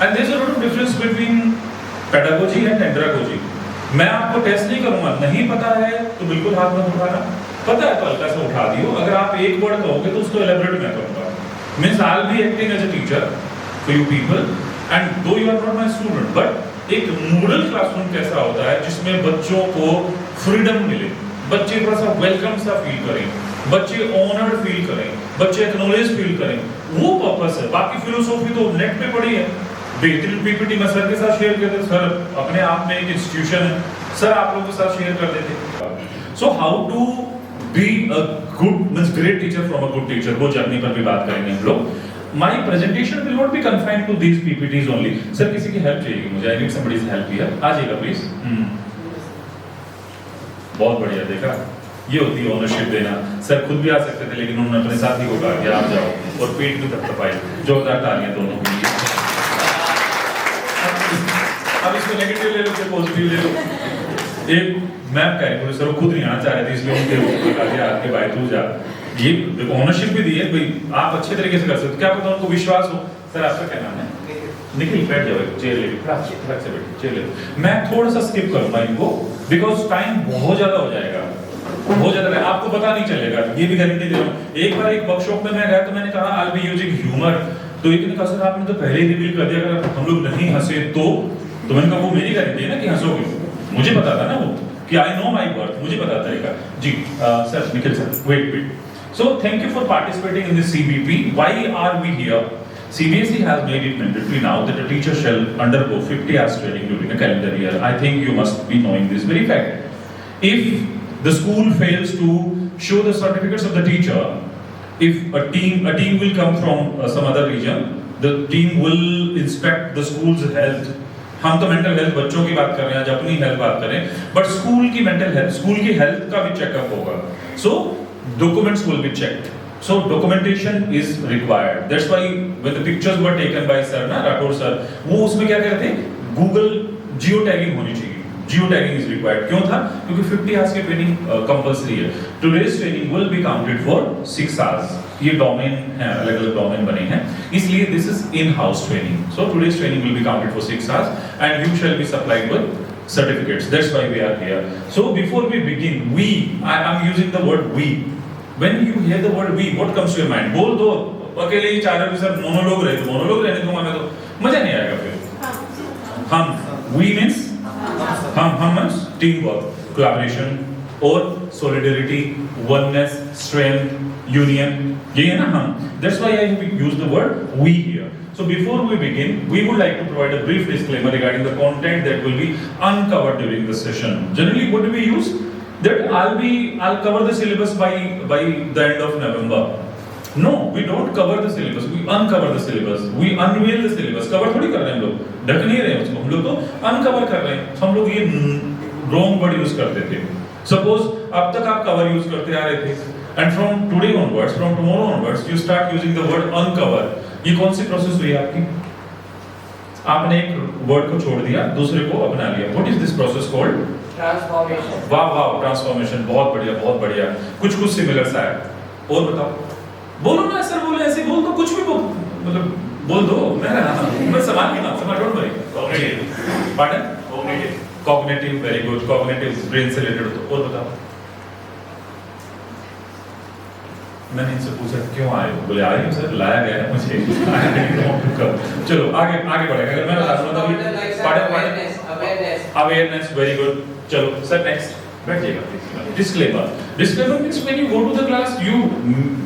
And there's a lot of difference between pedagogy and andragogy. मैं आपको test नहीं करूंगा, नहीं पता है तो बिल्कुल हाथ मत उठाना, पता है तो हल्का सा उठा दियो, अगर आप एक वर्ड कहोगे तो उसको एलेबोरेट मैं करूंगा. Means I'll be acting as a teacher for you people, and though you are not my student, but एक मॉडल क्लासरूम कैसा होता है जिसमें बच्चों को फ्रीडम मिले, बच्चे थोड़ा सा वेलकम सा फील करें, बच्चे ऑनर्ड फील करें, बच्चे एक्नॉलेज फील करें, वो पर्पस है. बाकी फिलोसॉफी तो नेट पे पड़ी है. बेहतरीन पीपीटी मैं सर के साथ शेयर करते, सर अपने आप में एक इंस्टीट्यूशन है, सर आप लोगों के साथ शेयर कर देते. So how to be a good means great teacher from a good teacher, वो जर्नी पर भी बात करेंगे हम लोग. My presentation will not be confined to these PPTs only. Sir किसी की हेल्प चाहिए मुझे, I need somebody's help here. आ जाइएगा प्लीज. बहुत बढ़िया, देखा ये होती है ओनरशिप देना. सर खुद भी आ सकते थे लेकिन उन्होंने अपने साथी को कहा कि आप जाओ, और पेट भी थपथपाई. जोरदार तालियां दोनों के लिए. अब इसको नेगेटिव ले लो कि पॉजिटिव ले लो. एक मैम कह सर खुद नहीं आना चाह रहे थे इसलिए उनके कहा दिया आपके भाई तू जा. ये ओनरशिप भी दी है भाई, आप अच्छे तरीके से कर सकते हो. क्या पता उनको विश्वास हो. सर आपका क्या नाम है? निखिल. बैठ जाओ, चेयर ले फटाक से बैठ, चेयर ले. मैं थोड़ा सा स्किप करूंगा इनको बिकॉज टाइम बहुत ज्यादा हो जाएगा, बहुत ज्यादा. आपको पता नहीं चलेगा, ये भी गारंटी दे रहा हूं. एक बार एक वर्कशॉप में मैं गया तो मैंने कहा आई बी यूजिंग ह्यूमर, तो एक ने कहा सर आपने तो पहले ही रिवील कर दिया अगर हम लोग नहीं हंसे तो मैंने कहा वो मेरी गारंटी है ना कि हंसोगे. मुझे पता था ना वो कि आई नो माई वर्थ, मुझे पता तरीका. जी sir Nikhil sir wait. So thank you for participating in this CBP. Why are we here? CBSE has made it mandatory now that a teacher shall undergo 50 hours training during a calendar year. I think you must be knowing this very fact. If the school fails to show the certificates of the teacher, if a team will come from some other region, the team will inspect the school's health. हम तो mental health बच्चों की बात कर रहे हैं, आज अपनी हेल्थ बात करें, बट स्कूल की मेंटल हेल्थ, स्कूल की हेल्थ का भी चेकअप होगा. So documents will be checked. So documentation is required. That's why when the pictures were taken by sir ना राठौर sir, वो उसमें क्या कहते थे, Google geotagging होनी चाहिए. Geotagging is required. क्यों था? क्योंकि 50 hours की ट्रेनिंग कंपल्सरी है. Today's training will be counted for 6 hours. ये डोमेन है, अलग-अलग डोमेन बने हैं, इसलिए this is in-house training. So today's training will be counted for 6 hours and you shall be supplied with certificates. That's why we are here. So before we begin, I am using the word we. When you hear the word we, what comes to your mind? बोल दो, अकेले ही चार sir monologue रहे तो monologue रहने दूंगा मैं, तो मजा नहीं आएगा फिर. हम we means हम means teamwork, collaboration और solidarity, oneness, strength, union. ये है ना हम. That's why I use the word we here. So before we begin, we would like to provide a brief disclaimer regarding the content that will be uncovered during the session. Generally, what do we use? That I'll cover the syllabus by the end of November. No, we don't cover the syllabus. We uncover the syllabus. We unveil the syllabus. Cover थोड़ी कर रहे हैं हम लोग, ढक नहीं रहे हैं उसको, हम लोग तो uncover कर रहे हैं. हम लोग ये wrong word use करते थे. Suppose अब तक आप cover use करते आ रहे थे, and from today onwards, from tomorrow onwards, you start using the word uncover. ये कौन सी प्रोसेस हुई आपकी? आपने एक वर्ड को छोड़ दिया, दूसरे को अपना लिया. What is this process called? Transformation. वाह ट्रांसफॉर्मेशन. बहुत बढ़िया. कुछ सिमिलर सा है. और बताओ, बोलो ना सर, बोले ऐसे बोल दो, कुछ भी बोल, मतलब बोल दो. मैं सवाल की बात समझ, don't worry. Cognitive. Pardon? Cognitive. Very good. Cognitive brain से रिलेटेड हो. और बताओ. मैंने इनसे पूछा क्यों आए हो, बोले आए सर, लाया गया है मुझे. चलो आगे बढ़ेगा. अगर मैं अवेयरनेस. Very good. चलो सर नेक्स्ट बैठ जाइएगा. Disclaimer means when you go to the class, you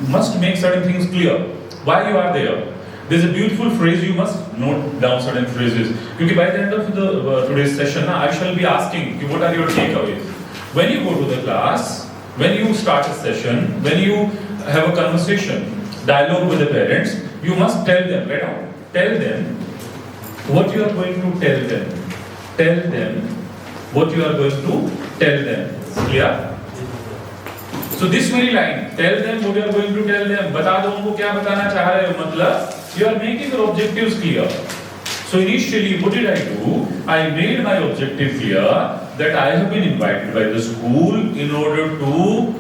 must make certain things clear. Why you are there? There's a beautiful phrase, you must note down certain phrases. Because by the end of the today's session, I shall be asking you what are your takeaways. When you go to the class, when you start a session, when you have a conversation, dialogue with the parents, you must tell them, right now, tell them what you are going to tell them. Tell them what you are going to tell them. Clear? So this very line, tell them what you are going to tell them. बता दो उनको क्या बताना चाह रहे हो, मतलब you are making your objectives clear. So initially, what did I do? I made my objective clear that I have been invited by the school in order to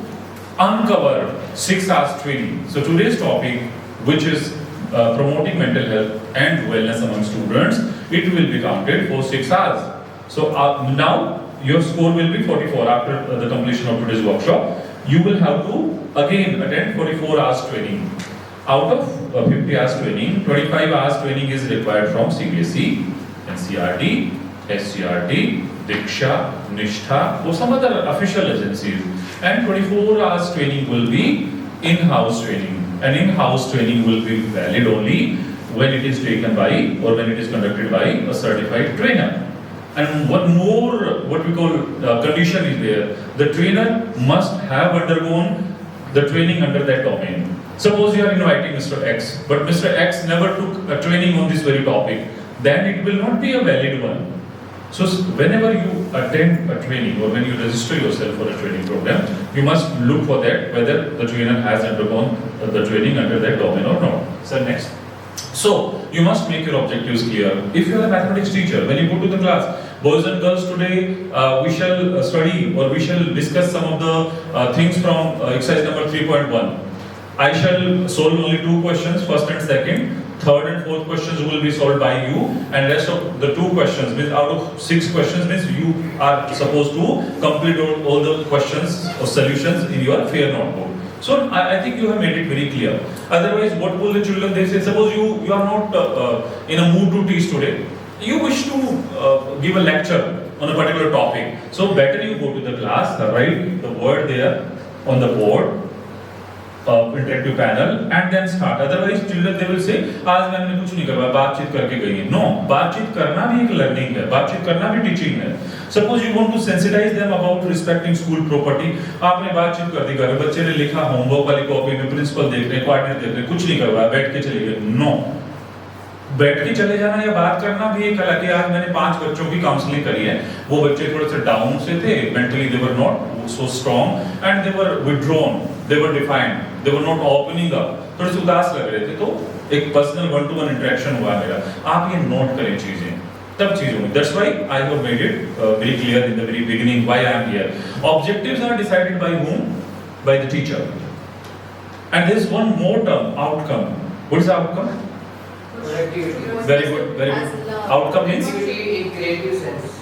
uncover 6 hours training. So today's topic, which is promoting mental health and wellness among students, it will be counted for 6 hours. So now your score will be 44 after the completion of today's workshop. You will have to again attend 44 hours training. Out of 50 hours training, 25 hours training is required from CBSE, NCERT, SCERT, Diksha, Nishtha, or some other official agencies. And 24 hours training will be in-house training. And in-house training will be valid only when it is taken by or when it is conducted by a certified trainer. And one more, what we call condition is there. The trainer must have undergone the training under that domain. Suppose you are inviting Mr. X, but Mr. X never took a training on this very topic, then it will not be a valid one. So whenever you attend a training or when you register yourself for a training program, you must look for that whether the trainer has undergone the training under that domain or not. So next. So you must make your objectives clear. If you are a mathematics teacher, when you go to the class, boys and girls, today we shall study or we shall discuss some of the things from exercise number 3.1. I shall solve only 2 questions, first and second. Third and fourth questions will be solved by you, and rest of the 2 questions means out of 6 questions means you are supposed to complete all the questions or solutions in your fair notebook. So I think you have made it very clear. Otherwise, what will the children, they say, suppose you are not in a mood to teach today. You wish to give a lecture on a particular topic. So better you go to the class, write the word there on the board, interactive panel, and then start. Otherwise, children they will say, आज मैंने कुछ नहीं करवाया, बातचीत करके गई है. No, बातचीत करना भी एक learning है, बातचीत करना भी teaching है. Suppose you want to sensitize them about respecting school property. आपने बातचीत कर दी घर, बच्चे ने लिखा होमवर्क वाली कॉपी में, प्रिंसिपल देख रहे हैं, कोऑर्डिनेटर देख रहे हैं, कुछ नहीं करवाया, बैठ के चले गए. No. बैठ के चले जाना या बात करना भी एक अलग है. आज मैंने 5 बच्चों की काउंसलिंग करी है. वो बच्चे थोड़े से डाउन से थे, mentally they were not so strong and they were withdrawn, they were defined, they were not opening up, थोड़े से उदास लग रहे थे. तो एक पर्सनल 1-to-1 इंटरेक्शन हुआ मेरा. आप ये नोट करें चीजें, तब चीज होगी. That's why I have made it very clear in the very beginning why I am here. Objectives are decided by whom? By the teacher. And there is one more term, outcome. What is the outcome? Productivity. Very good, very good. Outcome means Productivity in creative sense.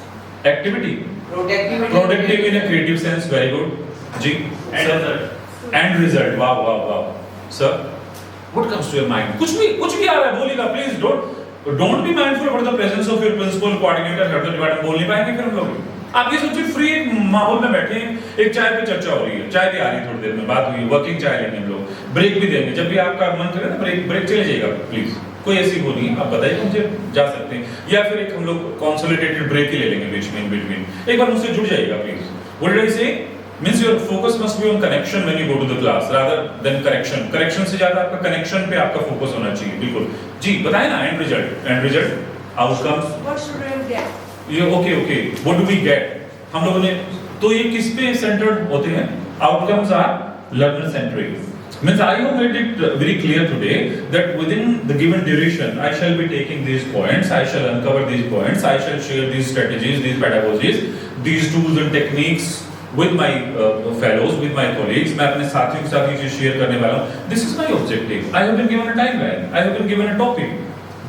activity. Productivity. Productive in a creative sense. Very good. Ji. And Sir. result. And result. Wow, wow, wow. Sir, what comes to your mind? कुछ भी आ रहा है बोलिएगा. Please don't be mindful about the presence of your principal, coordinator, head of department. बोल नहीं पाएंगे फिर हम लोग. आप ये सोचिए फ्री माहौल में बैठे हैं, एक चाय पे चर्चा हो रही है, चाय भी आ रही है, थोड़ी देर में बात हुई, वर्किंग चाय लेंगे हम लोग, ब्रेक भी देंगे. जब भी आपका मन करे ना ब्रेक चले जाइएगा प्लीज. कोई ऐसी वो नहीं, आप बताइए मुझे, जा सकते हैं. या फिर एक हम लोग कंसोलिडेटेड ब्रेक ही ले लेंगे बीच में, इन बिटवीन. एक बार मुझसे जुड़ जाइएगा please. What did I say? Means your focus must be on connection when you go to the class rather than correction. Correction से ज्यादा आपका कनेक्शन पे आपका फोकस होना चाहिए. बिल्कुल जी. बताएं ना. And result outcomes. What should we get? ये okay. What do we get? हम लोगों ने तो ये किस पे सेंटर्ड होते हैं? Outcomes are learner centric. Means I have made it very clear today that within the given duration I shall be taking these points, I shall uncover these points, I shall share these strategies, these pedagogies, these tools and techniques with my fellows, with my colleagues. मैं अपने साथियों के साथ ये चीज share करने वाला हूँ. This is my objective. I have been given a timeline. I have been given a topic.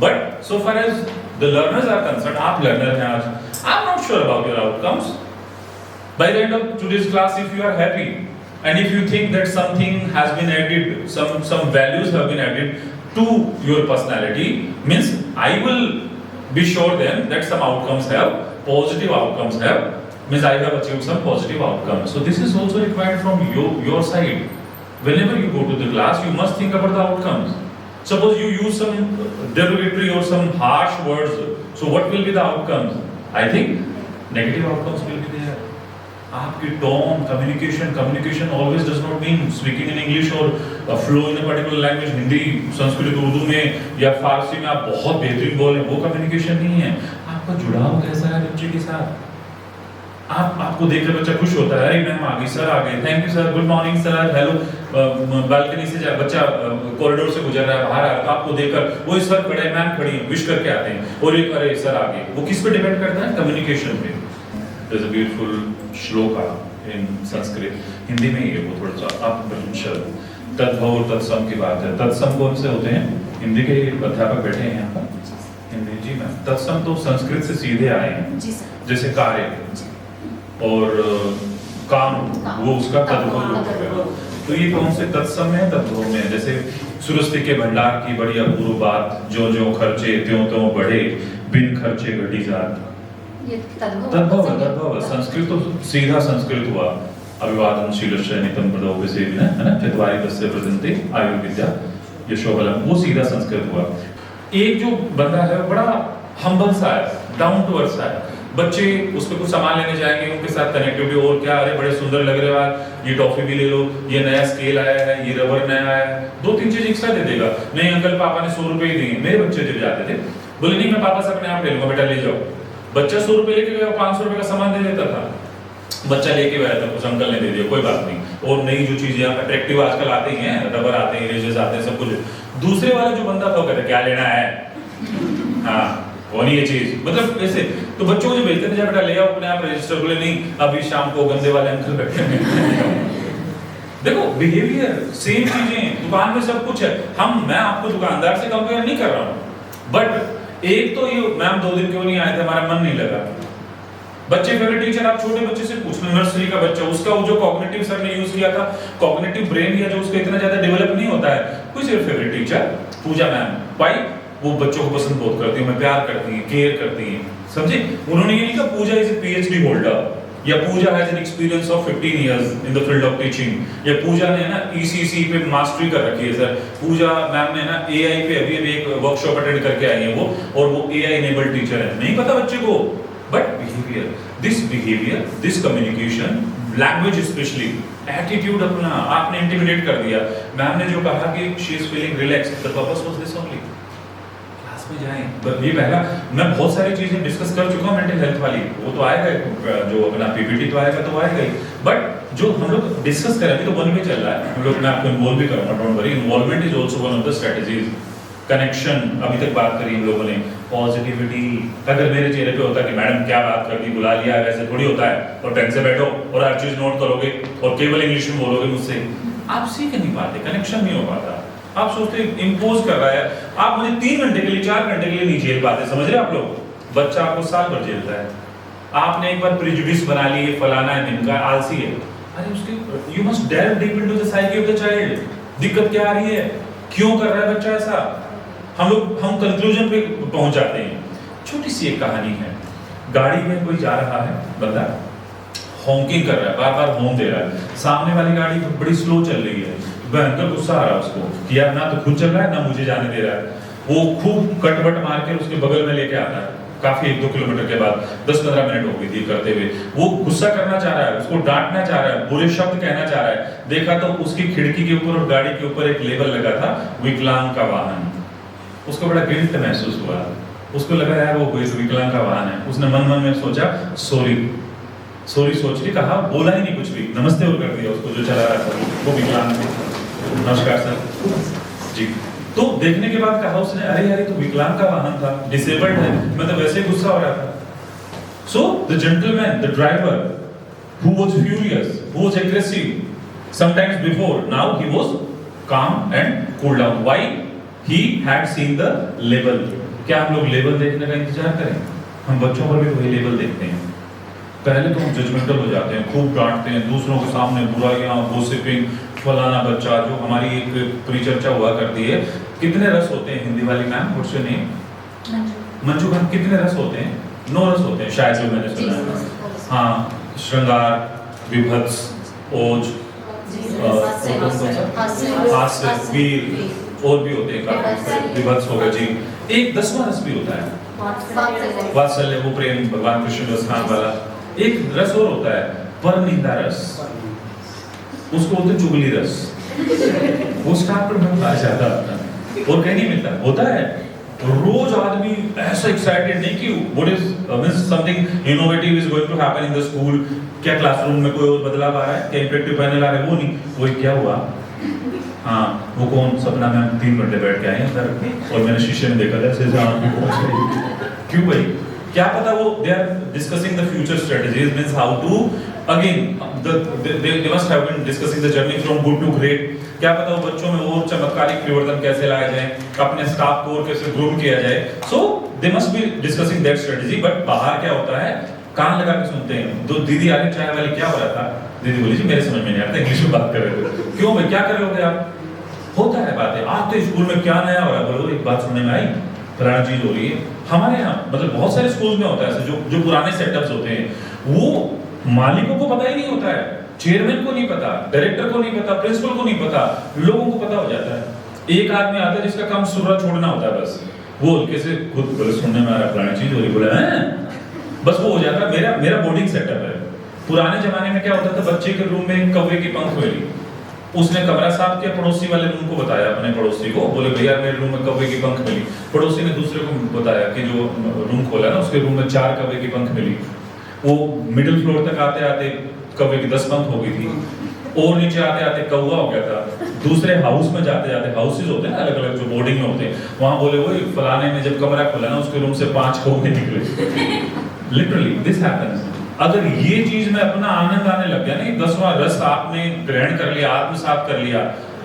But so far as the learners are concerned, आप learner हैं आज. I'm not sure about your outcomes. By the end of today's class, if you are happy, and if you think that something has been added, some values have been added to your personality, means I will be sure then that some outcomes have, positive outcomes have, means I have achieved some positive outcomes. So this is also required from your side. Whenever you go to the class, you must think about the outcomes. Suppose you use some derogatory or some harsh words, so what will be the outcomes? I think negative outcomes will be there. आपकी tone, communication always does not mean speaking in English or flow in a particular language. Hindi, Sanskrit, Urdu में या फारसी में आप बहुत बेहतरीन बोल रहे हैं, वो communication नहीं है. आपका जुड़ाव कैसा है बच्चे के साथ? आपको देखकर बच्चा खुश होता है, अरे मैम आ गई, सर आ गए, thank you sir, good morning sir, hello. Balcony से बच्चा कॉरिडोर से गुजर रहा है, बाहर आ रहा है, आपको देखकर वो सर खड़े हैं, मैम खड़ी हैं, विश करके आते हैं, और एक अरे सर आ गए. वो किस पे डिपेंड करता है? कम्युनिकेशन पे. There's a beautiful shloka in Sanskrit. Hindi में ही है वो थोड़ा सा आप तद्भव और तत्सम की बात है। तत्सम कौन से होते हैं? हिंदी के अध्यापक बैठे हैं यहाँ पर। हिंदी जी मैम। तत्सम तो संस्कृत से सीधे आए हैं जी सर। जैसे कार्य और काम, वो उसका तद्भव रूप है। तो ये कौन से तत्सम है तद्भव में? जैसे सुरस्ती के भंडार की बड़ी अपूर्व बात, जो जो खर्चे त्यों त्यों बढ़े, बिन खर्चे घटी जात। ये तद्भव है, तद्भव है। संस्कृत तो सीधा संस्कृत हुआ। अभिवादन शीलस्य नितम प्रदोग से है ना, चत्वारि तस्य प्रजन्ते आयुर्विद्या यशोबलम, वो सीधा संस्कृत हुआ। एक जो बंदा है बड़ा हम्बल सा है, डाउन टू अर्थ सा है। बच्चे उस पर कुछ सामान लेने जाएंगे, उनके साथ कनेक्टिविटी, और क्या, अरे बड़े सुंदर लग रहे हो यार, ये टॉफी भी ले लो, ये नया स्केल आया है, ये रबर नया आया है, 2-3 चीज एक्स्ट्रा दे देगा। नहीं अंकल पापा ने 100 रुपए ही दिए। मेरे बच्चे जब जाते थे बोले नहीं मैं पापा से अपने आप ले लूंगा, बेटा ले जाओ। बच्चा 100 रुपए लेके गया, 500 रुपए का सामान दे देता था। बच्चा लेके गया था, कुछ अंकल ने दे दिया, कोई बात नहीं। और नई जो चीजें अट्रैक्टिव आजकल आते ही हैं, रबर आते हैं, इरेजर्स आते हैं, सब कुछ। दूसरे वाला जो बंदा था कहता क्या लेना है, हाँ वो नहीं ये चीज, मतलब ऐसे। तो बच्चों को जो भेजते थे बेटा ले आओ अपने आप रजिस्टर, बोले नहीं अभी शाम को गंदे वाले अंकल बैठे हैं। देखो बिहेवियर सेम चीजें, दुकान में सब कुछ है। मैं आपको दुकानदार से कंपेयर नहीं कर रहा हूँ, बट एक तो ये मैम 2 दिन क्यों नहीं आए थे, हमारा मन नहीं लगा। बच्चे फेवरेट टीचर, आप छोटे बच्चे से पूछ लो, नर्सरी का बच्चा, उसका वो जो कॉग्निटिव सर ने यूज किया था, कॉग्निटिव ब्रेन या जो उसका इतना ज्यादा डेवलप नहीं होता है, कोई सिर्फ favourite teacher Pooja ma'am. Why? वो बच्चों को पसंद बहुत करती है, उन्हें प्यार करती है, केयर करती है, समझे? उन्होंने ये नहीं कहा Puja is a PhD holder, या Puja has an experience of 15 years in the field of teaching, या पूजा ने ना ईसीसी पे मास्टरी कर रखी है। सर पूजा मैम ने ना एआई पे अभी एक वर्कशॉप अटेंड करके आई है वो, और वो एआई इनेबल्ड टीचर है। नहीं पता बच्चे को, but behaviour, this communication, language specially, attitude अपना आपने इंटिमिडेट कर दिया। मैम ने जो कहा कि she is feeling relax, the purpose was this only. Class में जाएं, ये पहला। मैं बहुत सारी चीजें डिस्कस कर चुका हूं मेंटल हेल्थ वाली, वो तो आएगा, जो अपना पीपीटी तो आएगा, तो आएगा ही। बट जो हम लोग डिस्कस करें अभी तो 1 में चल रहा है, हम लोग, मैं आपको इन्वॉल्व भी करूंगा, don't worry. Involvement is also one of the strategies. Connection, अभी तक बात करी हम लोगों ने। पॉजिटिविटी, अगर मेरे चेहरे पे होता कि मैडम क्या बात कर दी, बुला लिया, वैसे थोड़ी होता है, और पेन से बैठो और हर चीज नोट करोगे और केवल इंग्लिश में बोलोगे मुझसे, आप सीख नहीं पाते, कनेक्शन नहीं हो पाता। आप सोचते इम्पोज कर रहा है, आप मुझे 3 घंटे के लिए 4 घंटे के लिए नहीं झेल पाते, समझ रहे आप लोग? बच्चा आपको साल भर झेलता है। आपने एक बार प्रिजुडिस बना ली है, फलाना है, इनका आलसी है, अरे उसके you must delve deep into the psyche of the child. दिक्कत क्या आ रही है, क्यों कर रहा है बच्चा ऐसा? हम कंक्लूजन पे पहुंच जाते हैं। छोटी सी एक कहानी है। गाड़ी में कोई जा रहा है बंदा, हॉकिंग कर रहा है, बार बार हॉर्न दे रहा है, सामने वाली गाड़ी बड़ी स्लो चल रही है, भयंकर गुस्सा आ रहा है उसको कि यार ना तो खुद चल रहा है ना मुझे जाने दे रहा है। वो खूब कटवट मार के उसके बगल में लेके आता है। काफी 1-2 किलोमीटर के बाद 10-15 मिनट हो गई थी करते हुए, वो गुस्सा करना चाह रहा है, उसको डांटना चाह रहा है, बुरे शब्द कहना चाह रहा है। देखा तो उसकी खिड़की के ऊपर और गाड़ी के ऊपर एक लेबल लगा था, विकलांग का वाहन। उसको बड़ा गिल्ट महसूस हुआ, उसको लगा यार वो विकलांग का वाहन है। उसने मन में सोचा सॉरी सोच के कहा, बोला ही नहीं कुछ भी, नमस्ते और कर दिया उसको जो चला रहा था, वो विकलांग थे। नमस्कार सर जी। तो देखने के बाद कहा उसने, अरे यार तो विकलांग का वाहन था, डिसेबल्ड है, मैं तो वैसे ही गुस्सा हो रहा था। So the gentleman, the driver who was furious, who was aggressive sometimes before, now he was calm and cool down. Why? He had seen the label. क्या हम लोग लेबल देखने का इंतजार करें? हम बच्चों पर भी वही लेबल देखते हैं। पहले तो हम जजमेंटल हो जाते हैं, खूब डांटते हैं, दूसरों के सामने बुराइयां, गॉसिपिंग, फलाना बच्चा। जो हमारी एक परिचर्चा हुआ करती है, कितने रस होते हैं हिंदी वाली ma'am, what's your name? Manju ma'am. कितने रस होते हैं? 9 रस होते हैं शायद, जो मैंने सुना है। हाँ, श्रृंगार, विभत्स, ओज, हास्य, वीर, और भी होते हैं काफी, विभत्स हो गया जी। एक 10वां रस भी होता है, वात्सल्य, वो प्रेम, भगवान कृष्ण रस खान वाला। एक रस और होता है परनिंदा रस, उसको बोलते चुगली रस। वो स्टार्ट पर आ जाता है और कहीं नहीं मिलता, होता है रोज आदमी ऐसा एक्साइटेड नहीं कि what is means something innovative is going to happen in the school. क्या क्लासरूम में कोई और बदलाव आ रहा है, क्या इंटरेक्टिव पैनल आ रहा है, वो नहीं। वो क्या हुआ, हाँ वो कौन, सपना में 3 घंटे बैठ के आए अंदर और मैंने शीशे में देखा जैसे क्यों भाई, क्या पता वो they are discussing the future strategies, means how to again they must have been discussing the journey from good to great. क्या पता वो बच्चों में और चमत्कारिक परिवर्तन कैसे लाया जाए, अपने स्टाफ को कैसे ग्रूम किया जाए. So they must be discussing that strategy. But बाहर क्या होता है, कान लगा के सुनते हैं. दो दीदी आ रही चाय वाली, क्या हो रहा था? दीदी बोली जी मेरे समझ में नहीं आता, इंग्लिश में बात कर रहे थे. क्यों भाई, क्या कर रहे होगे आप? होता है बातें. आप तो स्कूल में क्या नया हो रहा है, बोलो एक बात सुनने में आई, पुरानी चीज हो रही है. हमारे यहाँ मतलब बहुत सारे स्कूल में होता है ऐसे, जो पुराने सेटअप्स होते हैं, वो मालिकों को पता ही नहीं होता है, चेयरमैन को नहीं पता, डायरेक्टर को नहीं पता, प्रिंसिपल को नहीं पता, लोगों को पता हो जाता है. एक आदमी आता है जिसका काम सुर्रा छोड़ना होता है, बस वो कैसे खुद बोले सुनने में आ रहा पुरानी चीज हो रही, बोले हैं, बस वो हो जाता है. मेरा बोर्डिंग सेटअप है. पुराने जमाने में क्या होता था, बच्चे के रूम में कौवे की पंख मिली, उसने कमरा साफ किया, पड़ोसी वाले रूम को बताया, अपने पड़ोसी को बोले भैया मेरे रूम में कौवे की पंख मिली. पड़ोसी ने दूसरे को बताया कि जो रूम खोला ना उसके रूम में 4 कौवे की पंख मिली. वो मिडिल फ्लोर तक आते आते कौवे की 10 पंख हो गई थी, और नीचे आते आते कौवा हो गया था. दूसरे हाउस में जाते जाते, हाउसेज होते हैं अलग अलग जो बोर्डिंग में होते हैं, वहां बोले वो फलाने में जब कमरा खोला ना उसके रूम से 5 कौवे निकले. Literally this happens. अगर ये चीज में अपना आनंद आने लग गया ना, 10वां रस आपने ग्रहण कर लिया, आत्मसात कर लिया,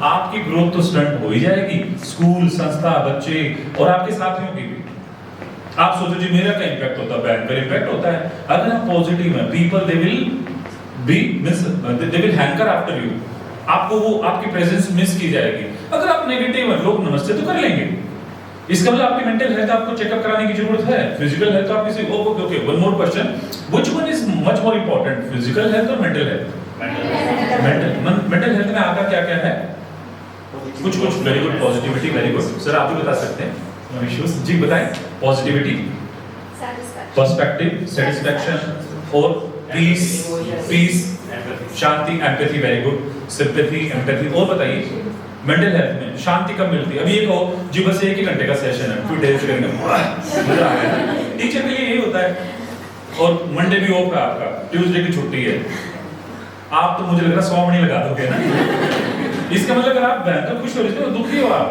आपकी ग्रोथ तो स्टंट हो ही जाएगी. स्कूल, संस्था, बच्चे और आपके साथियों की भी. आप सोचो जी मेरा क्या इंपैक्ट होता है, भयंकर इंपैक्ट होता है. अगर आप पॉजिटिव हैं, people they will hanker after you. आपको वो आपकी प्रेजेंस मिस की जाएगी. अगर आप नेगेटिव हैं, लोग नमस्ते तो कर लेंगे. इसका मतलब आपकी मेंटल हेल्थ आपको चेकअप कराने की जरूरत है. फिजिकल हेल्थ आप किसी okay one more question, which one is much more important, physical health और मेंटल हेल्थ? मेंटल हेल्थ में आता क्या क्या है? कुछ very good. Positivity, very good. Sir आप भी बता सकते हैं? नो इश्यूज जी, बताएं. पॉजिटिविटी, पर्सपेक्टिव, सेटिस्फैक्शन और पीस, शांति, empathy, very good. Sympathy, empathy. और बताइए मेंटल हेल्थ में शांति कब मिलती है? अभी ये कहो जी बस 1 ही घंटे का सेशन है, 2 डेज करेंगे, मजा आ गया. टीचर के लिए यही होता है. और मंडे भी ऑफ है आपका, ट्यूसडे की छुट्टी है. आप तो मुझे लग रहा 100 मणि लगा दोगे ना. इसका मतलब अगर आप भयंकर खुश हो रहे हो, दुखी हो, आप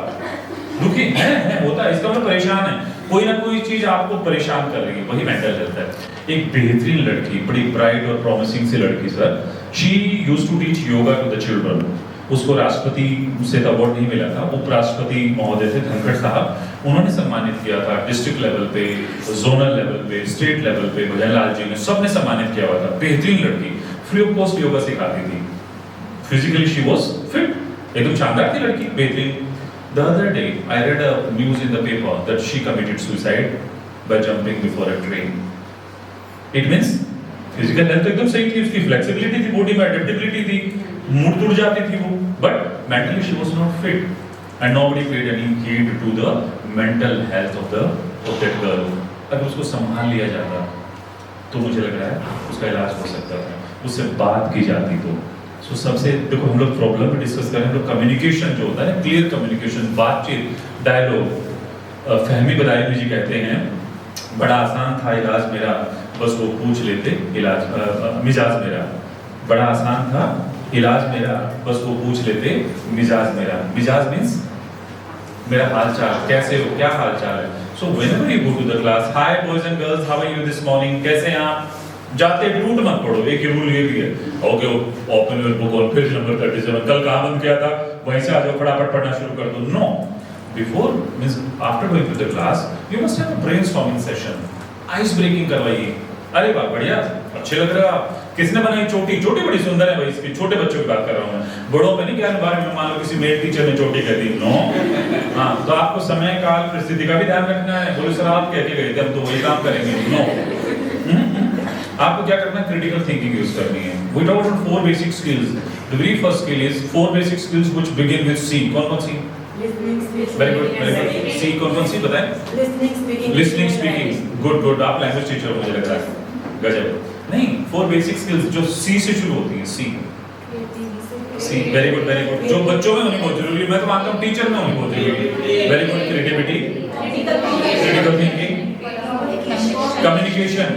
दुखी हैं, होता है. इसका मतलब परेशान है, कोई ना कोई चीज आपको परेशान कर रही है, वही मेंटल हेल्थ है. एक बेहतरीन लड़की, बड़ी ब्राइट और प्रॉमिसिंग सी लड़की sir, she used to teach yoga to the children. उसको राष्ट्रपति से अवार्ड नहीं मिला था, उपराष्ट्रपति महोदय थे धनखड़ साहब, उन्होंने सम्मानित किया था. डिस्ट्रिक्ट लेवल पे, जोनल लेवल पे, स्टेट लेवल पे भजनलाल जी ने, सबने सम्मानित किया हुआ था. बेहतरीन लड़की, फ्री ऑफ कॉस्ट योगा सिखाती थी. फिजिकली शी वाज फिट, एकदम शानदार थी लड़की, बेहतरीन. The other day I read a news in the paper that she committed suicide by jumping before a train. It means physical health एकदम सही थी, उसकी फ्लेक्सिबिलिटी थी, बॉडी में एडेप्टेबिलिटी थी, मुड़ तुड़ जाती थी वो, but mentally she was not fit. And nobody paid any heed to the mental health of that girl. अगर उसको संभाल लिया जाता तो मुझे लग रहा है उसका इलाज हो सकता था, उससे बात की जाती तो. सो सबसे देखो हम लोग प्रॉब्लम भी डिस्कस करें, हम लोग कम्युनिकेशन जो होता है, क्लियर कम्युनिकेशन, बातचीत, डायलॉग. फहमी बदायूं जी कहते हैं बड़ा आसान था इलाज मेरा, बस वो पूछ लेते इलाज, मिजाज मेरा. बड़ा आसान था इलाज मेरा, बस वो पूछ लेते मिजाज मेरा. मिजाज मींस मेरा हालचाल, कैसे हो, क्या हालचाल है. So whenever you go to the class, hi boys and girls, how are you this morning, कैसे हैं आप. जाते टूट मत पड़ो. एक रूल ये भी है, okay open your book on page number 37, कल कहाँ बंद किया था, वहीं से आ जाओ, फटाफट पढ़ना शुरू कर दो. No, before means after going to the class you must have a brainstorming session. Ice breaking करवाइए. अरे वाह बढ़िया, अच्छे लग रहे हो आप. किसने बनाई चोटी? चोटी बड़ी सुंदर है भाई इसकी. छोटे बच्चों की बात कर रहा हूँ मैं, बड़ों पे नहीं. क्या बार में मान लो किसी मेल टीचर ने चोटी कर दी, नो. हाँ, तो आपको समय काल परिस्थिति का भी ध्यान रखना है. बोले सर आप कह के गए थे, हम तो वही काम करेंगे, नो. आपको क्या करना है, क्रिटिकल थिंकिंग यूज करनी है. We talk about 4 basic skills. The very first skill is 4 basic skills which begin with C. कौन सी? Very good. सी कौन सी बताएं? Listening, speaking. गुड. आप लैंग्वेज टीचर हो मुझे लग रहा है. गजब. नहीं, 4 बेसिक स्किल्स जो सी से शुरू होती है. सी, वेरी गुड. जो बच्चों में होनी बहुत जरूरी है, मैं तो मानता हूँ टीचर में होनी बहुत जरूरी है. Very good. Creativity, critical thinking, communication,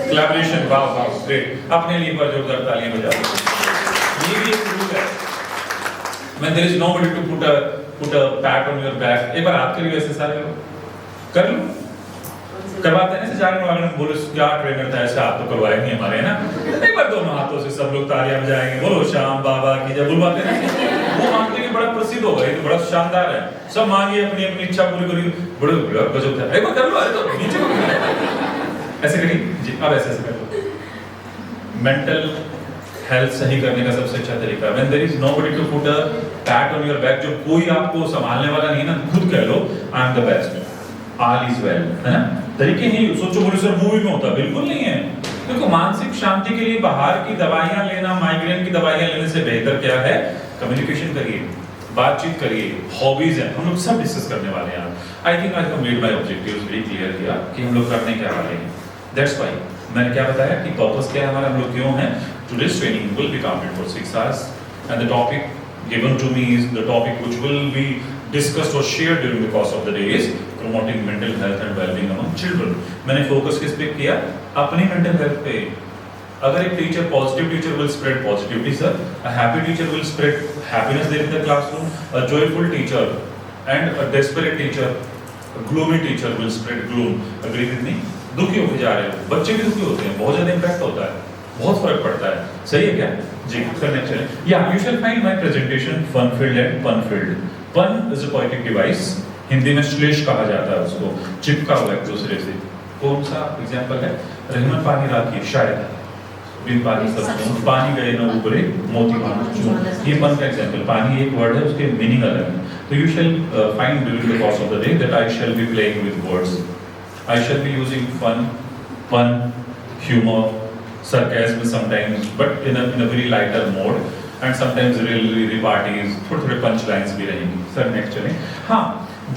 collaboration. वाह ग्रेट. अपने लिए पर जोरदार तालियां बजाओ. ये भी एक रूल है. When there is nobody to put a pat on your back. एक बार हाथ करिए ऐसे सारे लोग कर लो. करवाते हैं ना जागरण वागरण, बोलो क्या ट्रेनर था ऐसे हाथ तो करवाए नहीं हमारे, है ना, एक बार दोनों हाथों से सब लोग तालियां बजाएंगे, बोलो श्याम बाबा की जब बुलवाते हैं ना, वो मानते हैं कि बड़ा प्रसिद्ध होगा, ये तो बड़ा शानदार है, सब मांगिए अपनी अपनी इच्छा पूरी करिए, बड़े गजब था, एक बार कर लो, अरे तो नीचे ऐसे करिए जी, अब ऐसे कर लो। मेंटल हेल्थ सही करने का सबसे अच्छा तरीका, when there is nobody to put a pat on your back, जो कोई आपको संभालने वाला नहीं ना, खुद कह लो I am the best, all is well, है ना, तरीके नहीं। सोचो बोले सर मूवी में होता, बिल्कुल नहीं है। देखो मानसिक शांति के लिए बाहर की दवाइयां लेना, माइग्रेन की दवाइयां लेने से बेहतर क्या है, कम्युनिकेशन करिए, बातचीत करिए, हॉबीज है, हम लोग सब डिस्कस करने वाले हैं। I think I have made my objectives very clear किया कि हम लोग करने क्या वाले हैं, दैट्स व्हाई मैंने क्या बताया कि पर्पस क्या है हमारा, हम लोग क्यों हैं। Today's training will be counted for 6 hours and the topic given to me is the topic which will be discussed or shared during the course of the day is promoting mental health and well-being among children. मैंने focus किस पे किया, अपनी mental health पे। अगर एक teacher positive teacher will spread positivity sir, a happy teacher will spread happiness there in the classroom, a joyful teacher and a desperate teacher, a gloomy teacher will spread gloom. Agree with me? दुखी होते जा रहे हो, बच्चे भी दुखी होते हैं, बहुत ज्यादा इम्पैक्ट होता है, बहुत फर्क पड़ता है, सही है क्या जी। करने चले या you shall find my presentation fun filled and pun filled. Pun is a poetic device, Hindi में श्लेष कहा जाता है उसको, चिपका हुआ एक दूसरे से। कौन सा एग्जांपल है, रहमत पानी राखी शायद बिन पानी सब पानी गए न उबरे मोती मानो, ये पन का एग्जांपल। पानी एक वर्ड है, उसके मीनिंग अलग है। तो you shall find during the course of the day that I shall be playing with words, I shall be using fun, pun, humor, sarcasm sometimes, but in a very lighter mode, and sometimes really repartees, थोड़े punchlines भी रहेंगी। Sir next चलें। हाँ,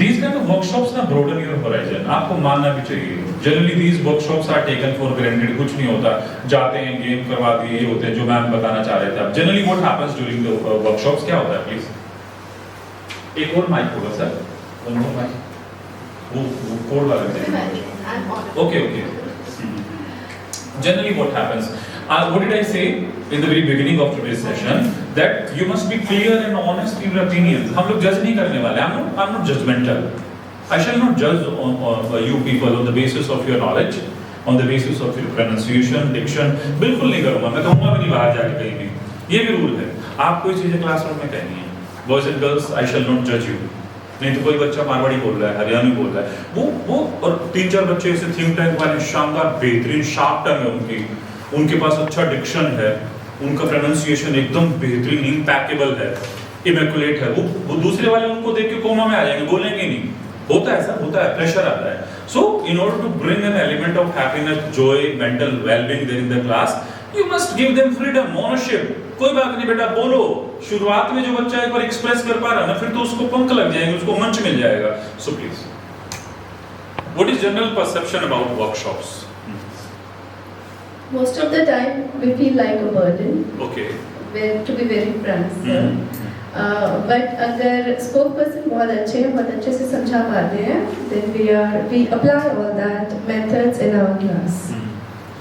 these kind of workshops ना broaden your horizon, आपको मानना भी चाहिए। Generally these workshops are taken for granted, कुछ नहीं होता, जाते हैं गेम करवा दिए, ये होते हैं जो मैम बताना चाह रहे थे। अब generally what happens during the workshops क्या होता है प्लीज, एक और माइक होगा सर, one more mic, वो कोड वाला okay. Generally what happens, what did I say in the very beginning of today's session, that you must be clear and honest in your opinions. हम लोग जज नहीं करने वाले, I'm not judgmental. I shall not judge on you people on the basis of your knowledge, on the basis of your pronunciation, diction, बिल्कुल नहीं करूँगा, मैं कहूँगा भी नहीं बाहर जाके कहीं भी। ये भी रूल है, आप कोई चीज़ें क्लासरूम में कहनी है, boys and girls, I shall not judge you. नहीं तो कोई बच्चा मारवाड़ी बोल रहा है, हरियाणवी बोल रहा है, वो और 3-4 बच्चे ऐसे थिंक टैंक वाले शानदार बेहतरीन शार्प टंग है उनके पास अच्छा डिक्शन है, उनका प्रोनाउंसिएशन एकदम बेहतरीन इम्पैकेबल है, इमैकुलेट है, वो दूसरे वाले उनको देख के कोमा में आ जाएंगे, बोलेंगे नहीं। होता है ऐसा, होता है, प्रेशर आता है। So in order to bring an element of happiness, joy, mental wellbeing there in the class, you must give them freedom, ownership. कोई बात नहीं बेटा, बोलो। शुरुआत में जो बच्चा एक बार एक्सप्रेस कर पा रहा ना, फिर तो उसको पंख लग जाएंगे, उसको मंच मिल जाएगा। So please, what is general perception about workshops? Most of the time we feel like a burden. Okay. To be very frank, sir. But अगर spokesperson बहुत अच्छे से समझा पाते हैं, then we apply all that methods in our class.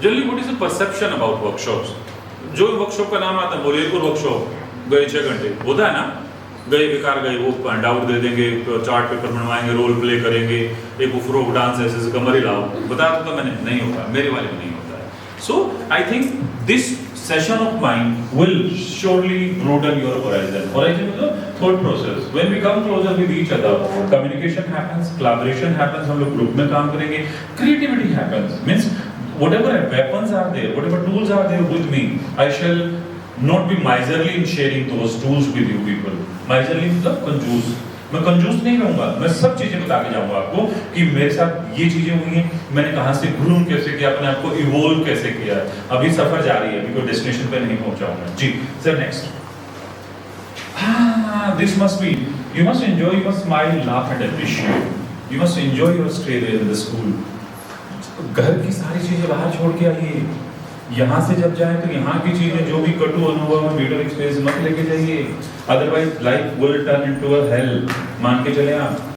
Generally, what is the perception about workshops? जो workshop का नाम आता है, बोले एक और वर्कशॉप गए 6 घंटे, होता है ना, गए बेकार गए, वो हैंडआउट दे देंगे, चार्ट पेपर बनवाएंगे, रोल प्ले करेंगे, एक वो फ्रोक डांस ऐसे कमर हिलाओ, बता दूंगा मैंने, नहीं होता, मेरे वाले में नहीं होता है। So I think this session of mine will surely broaden your horizon. Horizon is the thought process. When we come closer with each other, communication happens, collaboration happens, हम लोग ग्रुप में काम करेंगे, creativity happens. Means whatever weapons are there, whatever tools are there with me, I shall not be miserly in sharing those tools with you people. Miserly मतलब कंजूस, मैं कंजूस नहीं रहूंगा, मैं सब चीजें बता के जाऊंगा आपको कि मेरे साथ ये चीजें हुई हैं, मैंने कहां से ग्रूम कैसे किया, अपने आप को इवोल्व कैसे किया। अभी सफर जारी है, अभी कोई डेस्टिनेशन पे नहीं पहुंचा हूं मैं। जी sir next. This must be, you must enjoy, you must smile, laugh and appreciate, you must enjoy your stay there in the school. घर की सारी चीजें बाहर छोड़ के आइए, यहाँ से जब जाए तो यहाँ की चीजें जो भी कटु अनुभव में बिटर एक्सपीरियंस मत लेके जाइए, otherwise life will turn into a hello, मान के चले आप।